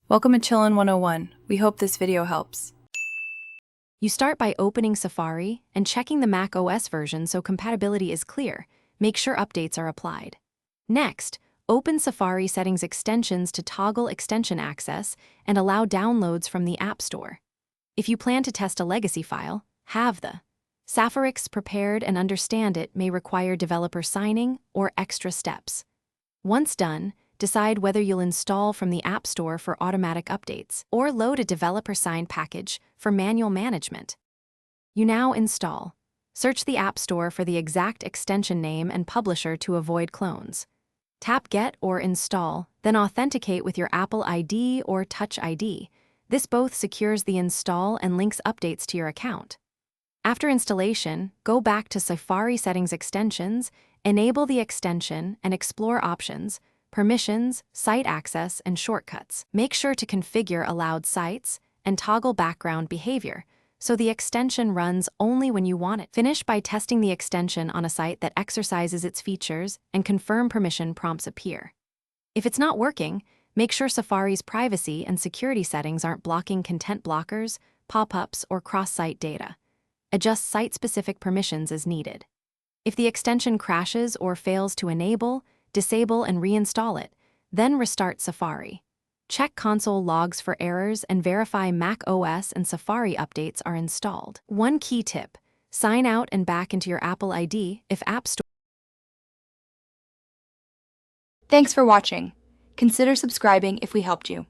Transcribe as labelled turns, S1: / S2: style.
S1: Welcome to Chillin' 101. We hope this video helps.
S2: You start by opening Safari and checking the macOS version so compatibility is clear. Make sure updates are applied. Next, open Safari Settings extensions to toggle extension access and allow downloads from the App Store. If you plan to test a legacy file, have the Safarix prepared and understand it may require developer signing or extra steps. Once done, decide whether you'll install from the App Store for automatic updates or load a developer-signed package for manual management. You now install. Search the App Store for the exact extension name and publisher to avoid clones. Tap Get or Install, then authenticate with your Apple ID or Touch ID. This both secures the install and links updates to your account. After installation, go back to Safari Settings extensions, enable the extension, and explore options, permissions, site access, and shortcuts. Make sure to configure allowed sites and toggle background behavior so the extension runs only when you want it. Finish by testing the extension on a site that exercises its features and confirm permission prompts appear. If it's not working, make sure Safari's privacy and security settings aren't blocking content blockers, pop-ups, or cross-site data. Adjust site-specific permissions as needed. If the extension crashes or fails to enable, disable and reinstall it, then restart Safari. Check console logs for errors and verify macOS and Safari updates are installed. One key tip: sign out and back into your Apple ID if App Store.
S3: Thanks for watching. Consider subscribing if we helped you.